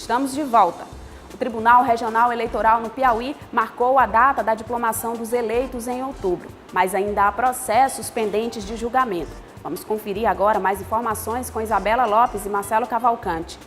Estamos de volta. O Tribunal Regional Eleitoral no Piauí marcou a data da diplomação dos eleitos em outubro, mas ainda há processos pendentes de julgamento. Vamos conferir agora mais informações com Isabela Lopes e Marcelo Cavalcante.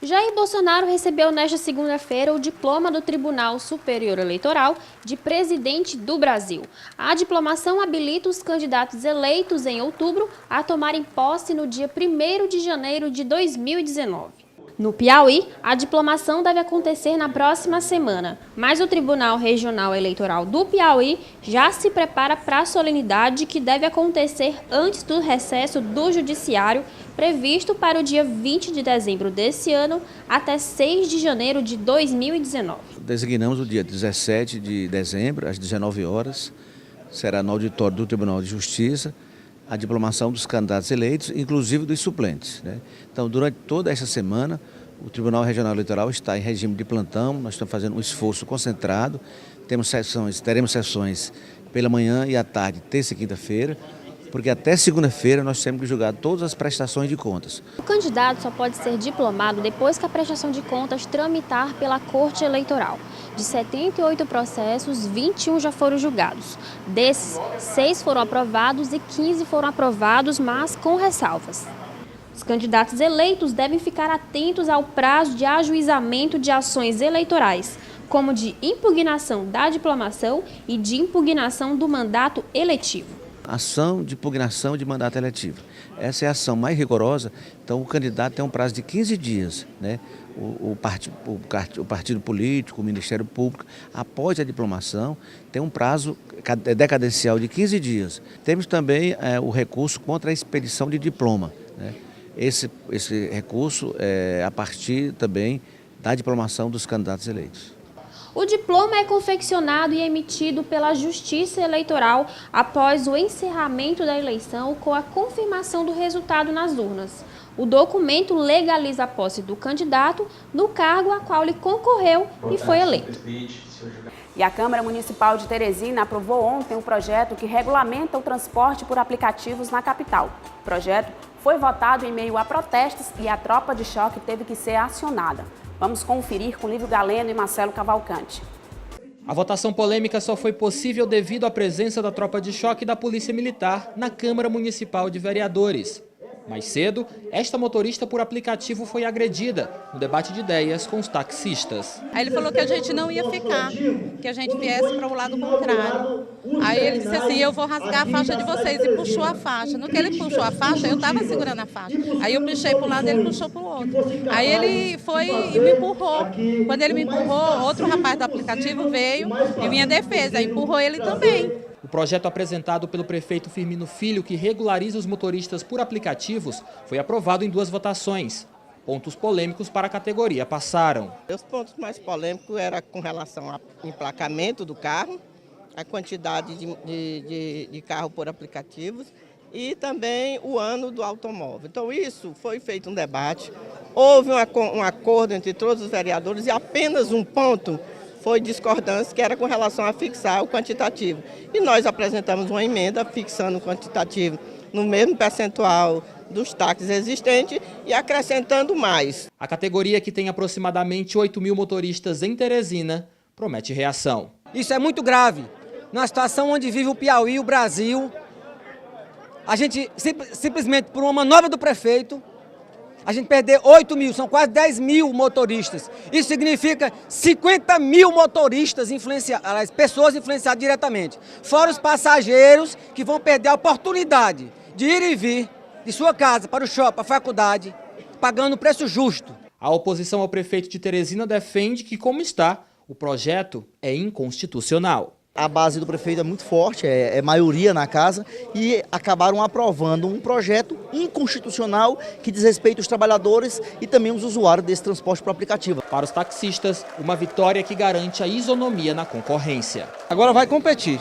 Jair Bolsonaro recebeu nesta segunda-feira o diploma do Tribunal Superior Eleitoral de presidente do Brasil. A diplomação habilita os candidatos eleitos em outubro a tomarem posse no dia 1º de janeiro de 2019. No Piauí, a diplomação deve acontecer na próxima semana, mas o Tribunal Regional Eleitoral do Piauí já se prepara para a solenidade que deve acontecer antes do recesso do Judiciário, previsto para o dia 20 de dezembro desse ano até 6 de janeiro de 2019. Designamos o dia 17 de dezembro, às 19 horas, será no auditório do Tribunal de Justiça, a diplomação dos candidatos eleitos, inclusive dos suplentes, né? Então, durante toda essa semana, o Tribunal Regional Eleitoral está em regime de plantão, nós estamos fazendo um esforço concentrado, teremos sessões pela manhã e à tarde, terça e quinta-feira, porque até segunda-feira nós temos que julgar todas as prestações de contas. O candidato só pode ser diplomado depois que a prestação de contas tramitar pela Corte Eleitoral. De 78 processos, 21 já foram julgados. Desses, 6 foram aprovados e 15 foram aprovados, mas com ressalvas. Os candidatos eleitos devem ficar atentos ao prazo de ajuizamento de ações eleitorais, como de impugnação da diplomação e de impugnação do mandato eletivo. Ação de impugnação de mandato eletivo. Essa é a ação mais rigorosa, então o candidato tem um prazo de 15 dias, né? O partido político, o Ministério Público, após a diplomação, tem um prazo decadencial de 15 dias. Temos também o recurso contra a expedição de diploma, né? Esse recurso é a partir também da diplomação dos candidatos eleitos. O diploma é confeccionado e emitido pela Justiça Eleitoral após o encerramento da eleição com a confirmação do resultado nas urnas. O documento legaliza a posse do candidato no cargo a qual ele concorreu e foi eleito. E a Câmara Municipal de Teresina aprovou ontem um projeto que regulamenta o transporte por aplicativos na capital. O projeto foi votado em meio a protestos e a tropa de choque teve que ser acionada. Vamos conferir com Lívio Galeno e Marcelo Cavalcante. A votação polêmica só foi possível devido à presença da tropa de choque e da Polícia Militar na Câmara Municipal de Vereadores. Mais cedo, esta motorista por aplicativo foi agredida no debate de ideias com os taxistas. Aí ele falou que a gente não ia ficar, que a gente viesse para o lado contrário. Aí ele disse assim, eu vou rasgar a faixa de vocês, e puxou a faixa. No que ele puxou a faixa, eu estava segurando a faixa. Aí eu puxei para um lado e ele puxou para o outro. Aí ele foi e me empurrou. Quando ele me empurrou, outro rapaz do aplicativo veio em minha defesa, empurrou ele também. O projeto apresentado pelo prefeito Firmino Filho, que regulariza os motoristas por aplicativos, foi aprovado em 2 votações. Pontos polêmicos para a categoria passaram. Os pontos mais polêmicos eram com relação ao emplacamento do carro, a quantidade de carro por aplicativos e também o ano do automóvel. Então isso foi feito um debate, houve um acordo entre todos os vereadores e apenas um ponto foi discordância, que era com relação a fixar o quantitativo. E nós apresentamos uma emenda fixando o quantitativo no mesmo percentual dos táxis existentes e acrescentando mais. A categoria, que tem aproximadamente 8.000 motoristas em Teresina, promete reação. Isso é muito grave. Na situação onde vive o Piauí e o Brasil, a gente simplesmente por uma manobra do prefeito, a gente perder 8.000, são quase 10.000 motoristas. Isso significa 50.000 motoristas pessoas influenciadas diretamente. Fora os passageiros que vão perder a oportunidade de ir e vir de sua casa para o shopping, para a faculdade, pagando preço justo. A oposição ao prefeito de Teresina defende que, como está, o projeto é inconstitucional. A base do prefeito é muito forte, é maioria na casa, e acabaram aprovando um projeto inconstitucional que diz respeito aos trabalhadores e também aos usuários desse transporte por aplicativo. Para os taxistas, uma vitória que garante a isonomia na concorrência. Agora vai competir.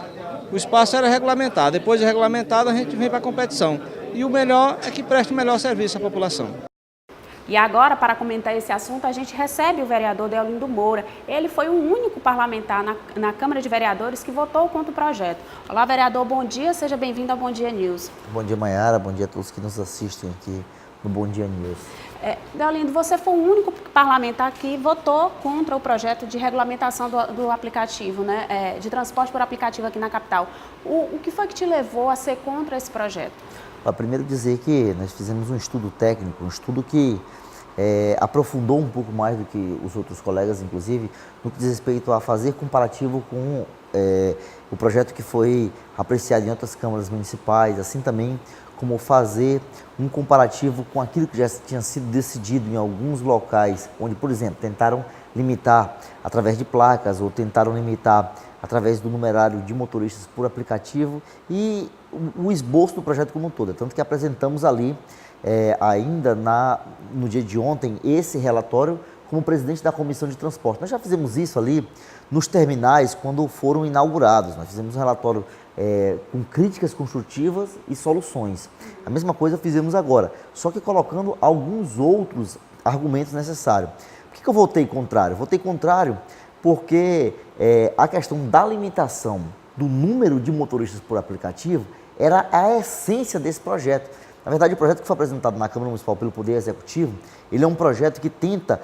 O espaço era regulamentado, depois de regulamentado a gente vem para a competição. E o melhor é que preste o melhor serviço à população. E agora, para comentar esse assunto, a gente recebe o vereador Deolindo Moura. Ele foi o único parlamentar na Câmara de Vereadores que votou contra o projeto. Olá, vereador, bom dia, seja bem-vindo ao Bom Dia News. Bom dia, Maiara, bom dia a todos que nos assistem aqui no Bom Dia News. Deolindo, você foi o único parlamentar que votou contra o projeto de regulamentação do aplicativo, né, de transporte por aplicativo aqui na capital. O que foi que te levou a ser contra esse projeto? Primeiro dizer que nós fizemos um estudo técnico, um estudo que aprofundou um pouco mais do que os outros colegas, inclusive, no que diz respeito a fazer comparativo com o projeto que foi apreciado em outras câmaras municipais, assim também como fazer um comparativo com aquilo que já tinha sido decidido em alguns locais, onde, por exemplo, tentaram limitar através de placas ou tentaram limitar através do numerário de motoristas por aplicativo e o esboço do projeto como um todo. Tanto que apresentamos ali, ainda no dia de ontem, esse relatório como presidente da Comissão de Transporte. Nós já fizemos isso ali nos terminais quando foram inaugurados. Nós fizemos um relatório com críticas construtivas e soluções. A mesma coisa fizemos agora, só que colocando alguns outros argumentos necessários. Por que eu votei contrário? Votei contrário porque a questão da limitação do número de motoristas por aplicativo era a essência desse projeto. Na verdade, o projeto que foi apresentado na Câmara Municipal pelo Poder Executivo, ele é um projeto que tenta,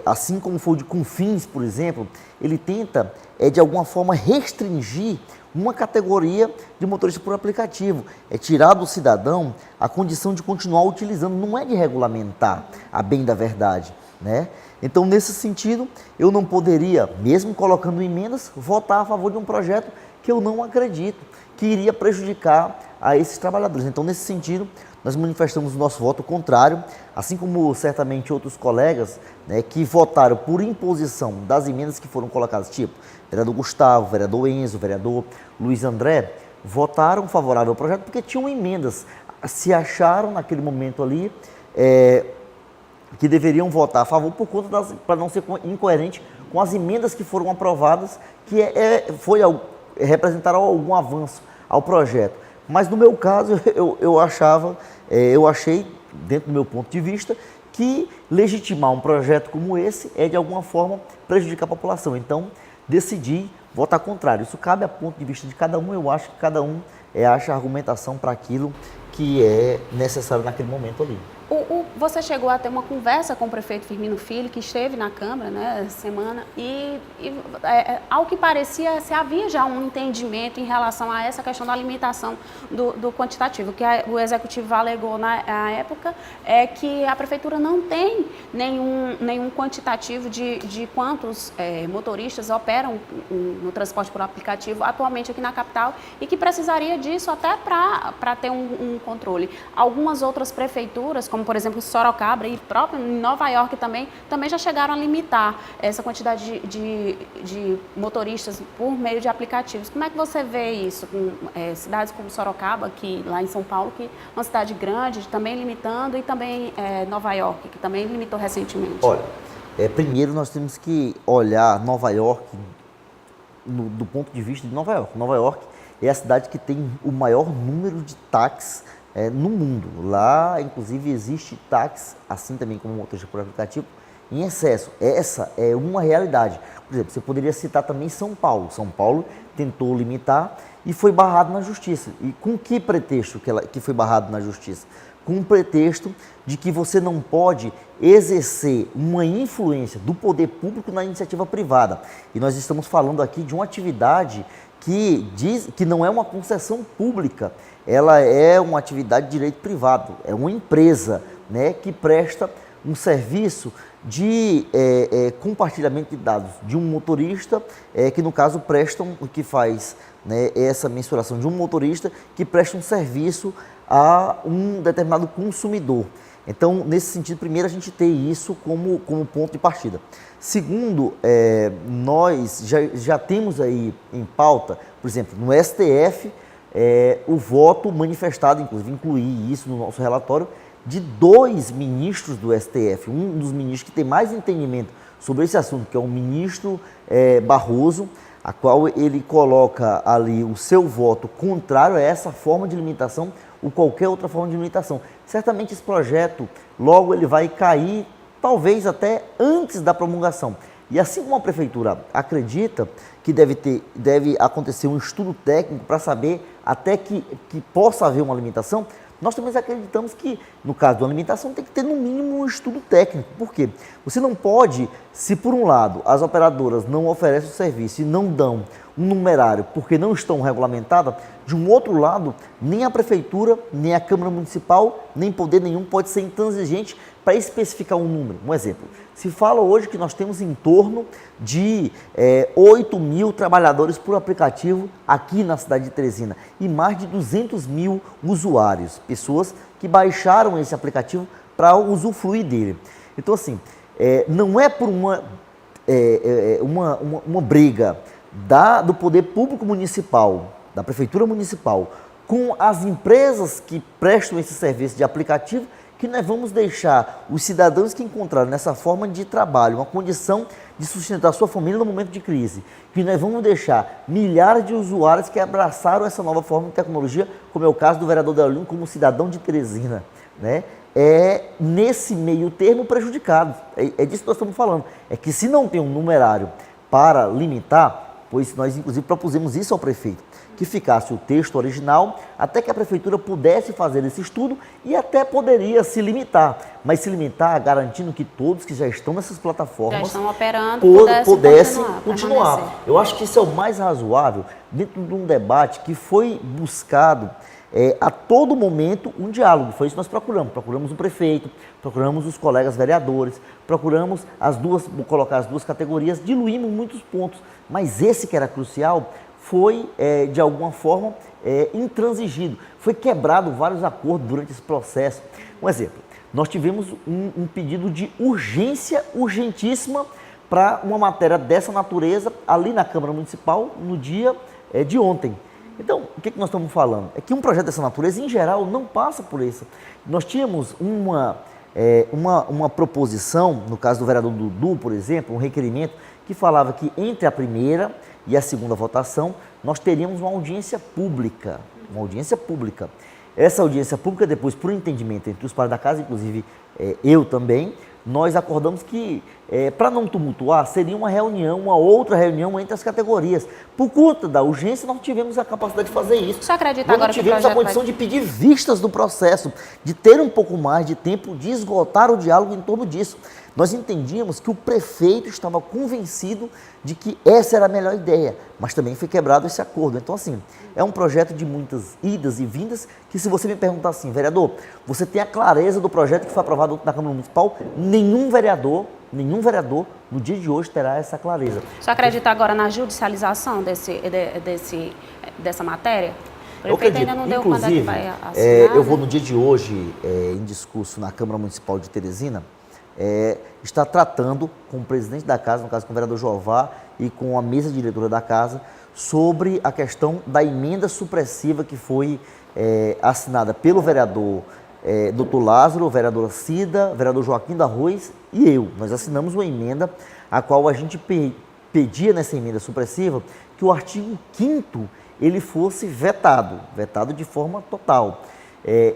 assim como foi o de Confins, por exemplo, ele tenta, de alguma forma, restringir uma categoria de motorista por aplicativo. É tirar do cidadão a condição de continuar utilizando, não é de regulamentar, a bem da verdade, né? Então, nesse sentido, eu não poderia, mesmo colocando emendas, votar a favor de um projeto que eu não acredito, que iria prejudicar a esses trabalhadores. Então, nesse sentido, nós manifestamos o nosso voto contrário, assim como certamente outros colegas, né, que votaram por imposição das emendas que foram colocadas, tipo vereador Gustavo, vereador Enzo, vereador Luiz André, votaram favorável ao projeto porque tinham emendas, se acharam naquele momento ali que deveriam votar a favor por conta para não ser incoerente com as emendas que foram aprovadas, que representaram algum avanço ao projeto. Mas no meu caso, eu achei, dentro do meu ponto de vista, que legitimar um projeto como esse é de alguma forma prejudicar a população. Então, decidi votar contrário. Isso cabe a ponto de vista de cada um, eu acho que cada um acha argumentação para aquilo que é necessário naquele momento ali. Você chegou a ter uma conversa com o prefeito Firmino Filho, que esteve na Câmara, né, essa semana, e ao que parecia, se havia já um entendimento em relação a essa questão da limitação do quantitativo. O que o Executivo alegou na época é que a Prefeitura não tem nenhum quantitativo de quantos motoristas operam no transporte por aplicativo atualmente aqui na capital e que precisaria disso até para ter um controle. Algumas outras prefeituras, como por exemplo Sorocaba e próprio em Nova York também já chegaram a limitar essa quantidade de motoristas por meio de aplicativos. Como é que você vê isso com cidades como Sorocaba, que lá em São Paulo, que é uma cidade grande, também limitando, e também Nova York, que também limitou recentemente? Olha, primeiro nós temos que olhar Nova York do ponto de vista de Nova York. Nova York é a cidade que tem o maior número de táxis no mundo. Lá, inclusive, existe táxi, assim também como motorista por aplicativo, em excesso. Essa é uma realidade. Por exemplo, você poderia citar também São Paulo. São Paulo tentou limitar e foi barrado na justiça. E com que pretexto que foi barrado na justiça? Com o pretexto de que você não pode exercer uma influência do poder público na iniciativa privada. E nós estamos falando aqui de uma atividade que não é uma concessão pública, ela é uma atividade de direito privado, é uma empresa, né, que presta um serviço de compartilhamento de dados de um motorista, que no caso que faz, né, essa mensuração de um motorista que presta um serviço a um determinado consumidor. Então, nesse sentido, primeiro a gente tem isso como ponto de partida. Segundo, nós já temos aí em pauta, por exemplo, no STF, o voto manifestado, inclusive incluí isso no nosso relatório, de 2 ministros do STF. Um dos ministros que tem mais entendimento sobre esse assunto, que é o ministro Barroso, a qual ele coloca ali o seu voto contrário a essa forma de limitação ou qualquer outra forma de limitação. Certamente esse projeto, logo ele vai cair, talvez até antes da promulgação. E assim como a Prefeitura acredita que deve acontecer um estudo técnico para saber até que possa haver uma limitação, Nós também acreditamos que, no caso da alimentação, tem que ter no mínimo um estudo técnico. Por quê? Você não pode, se por um lado as operadoras não oferecem o serviço e não dão um numerário porque não estão regulamentadas, de um outro lado, nem a Prefeitura, nem a Câmara Municipal, nem poder nenhum pode ser intransigente para especificar um número. Um exemplo, se fala hoje que nós temos em torno de 8 mil trabalhadores por aplicativo aqui na cidade de Teresina e mais de 200 mil usuários, pessoas que baixaram esse aplicativo para usufruir dele. Então, assim, não é por uma briga do poder público municipal, da Prefeitura Municipal, com as empresas que prestam esse serviço de aplicativo, que nós vamos deixar os cidadãos que encontraram nessa forma de trabalho uma condição de sustentar a sua família no momento de crise, que nós vamos deixar milhares de usuários que abraçaram essa nova forma de tecnologia, como é o caso do vereador Deolino, como cidadão de Teresina, né? Nesse meio termo prejudicado. É disso que nós estamos falando. É que se não tem um numerário para limitar, pois nós inclusive propusemos isso ao prefeito, que ficasse o texto original, até que a Prefeitura pudesse fazer esse estudo e até poderia se limitar, mas se limitar garantindo que todos que já estão nessas plataformas já estão operando, pudessem continuar. Eu acho que isso é o mais razoável dentro de um debate que foi buscado a todo momento um diálogo. Foi isso que nós procuramos. Procuramos o prefeito, procuramos os colegas vereadores, procuramos vou colocar as duas categorias, diluímos muitos pontos, mas esse que era crucial foi, de alguma forma, intransigido. Foi quebrado vários acordos durante esse processo. Um exemplo, nós tivemos um pedido de urgência, urgentíssima, para uma matéria dessa natureza, ali na Câmara Municipal, no dia de ontem. Então, o que nós estamos falando? É que um projeto dessa natureza, em geral, não passa por isso. Nós tínhamos uma proposição, no caso do vereador Dudu, por exemplo, um requerimento, que falava que entre a primeira e a segunda votação, nós teríamos uma audiência pública. Uma audiência pública. Essa audiência pública, depois, por entendimento entre os pares da casa, inclusive eu também, nós acordamos que, para não tumultuar, seria uma outra reunião entre as categorias. Por conta da urgência, nós tivemos a capacidade de fazer isso. Você acredita nós agora que o tivemos a condição de pedir vistas do processo, de ter um pouco mais de tempo, de esgotar o diálogo em torno disso. Nós entendíamos que o prefeito estava convencido de que essa era a melhor ideia, mas também foi quebrado esse acordo. Então, assim, é um projeto de muitas idas e vindas, que se você me perguntar assim, vereador, você tem a clareza do projeto que foi aprovado na Câmara Municipal? Nenhum vereador, no dia de hoje, terá essa clareza. Você acredita agora na judicialização dessa matéria? O prefeito ainda não deu quando é que vai assinar, eu vou no dia de hoje, em discurso na Câmara Municipal de Teresina, está tratando com o presidente da casa, no caso com o vereador Jová e com a mesa diretora da casa, sobre a questão da emenda supressiva que foi assinada pelo vereador Dr. Lázaro, vereadora Cida, vereador Joaquim da Arroz e eu. Nós assinamos uma emenda a qual a gente pedia nessa emenda supressiva que o artigo 5º ele fosse vetado de forma total.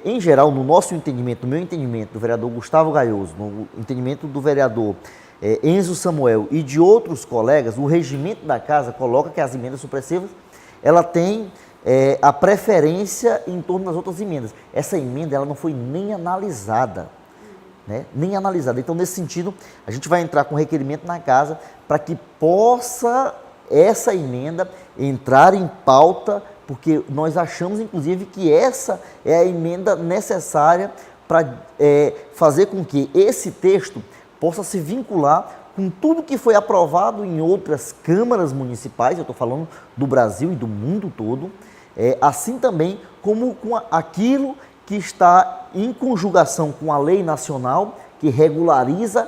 Em geral, no nosso entendimento, no meu entendimento, do vereador Gustavo Gaioso, no entendimento do vereador Enzo Samuel e de outros colegas, o regimento da casa coloca que as emendas supressivas, ela tem a preferência em torno das outras emendas. Essa emenda ela não foi nem analisada, né? Nem analisada. Então, nesse sentido, a gente vai entrar com requerimento na casa para que possa essa emenda entrar em pauta, porque nós achamos, inclusive, que essa é a emenda necessária para fazer com que esse texto possa se vincular com tudo que foi aprovado em outras câmaras municipais, eu estou falando do Brasil e do mundo todo, assim também como com aquilo que está em conjugação com a lei nacional, que regulariza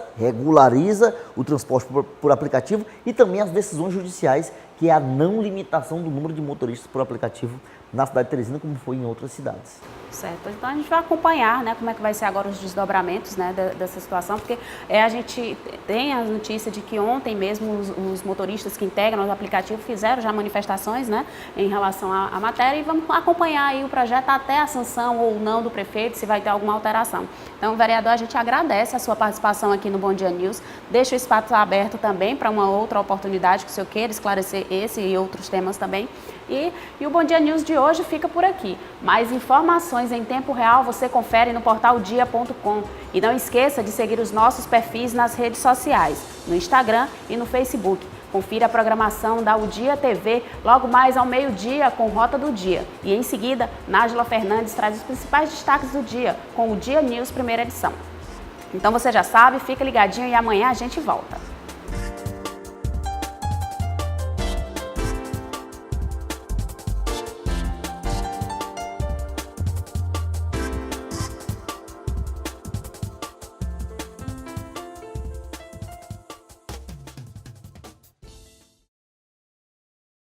o transporte por aplicativo e também as decisões judiciais, que é a não limitação do número de motoristas por aplicativo na cidade de Teresina, como foi em outras cidades. Certo. Então a gente vai acompanhar, né, como é que vai ser agora os desdobramentos, né, dessa situação, porque a gente tem a notícia de que ontem mesmo os motoristas que integram os aplicativos fizeram já manifestações, né, em relação à matéria, e vamos acompanhar aí o projeto até a sanção ou não do prefeito, se vai ter alguma alteração. Então, vereador, a gente agradece a sua participação aqui no Bom Dia News, deixa o espaço aberto também para uma outra oportunidade que o senhor queira esclarecer esse e outros temas também. E o Bom Dia News de hoje fica por aqui. Mais informações em tempo real você confere no portaldia.com. E não esqueça de seguir os nossos perfis nas redes sociais, no Instagram e no Facebook. Confira a programação da O Dia TV logo mais ao meio-dia com Rota do Dia. E em seguida, Nájila Fernandes traz os principais destaques do dia com o Dia News primeira edição. Então você já sabe, fica ligadinho e amanhã a gente volta.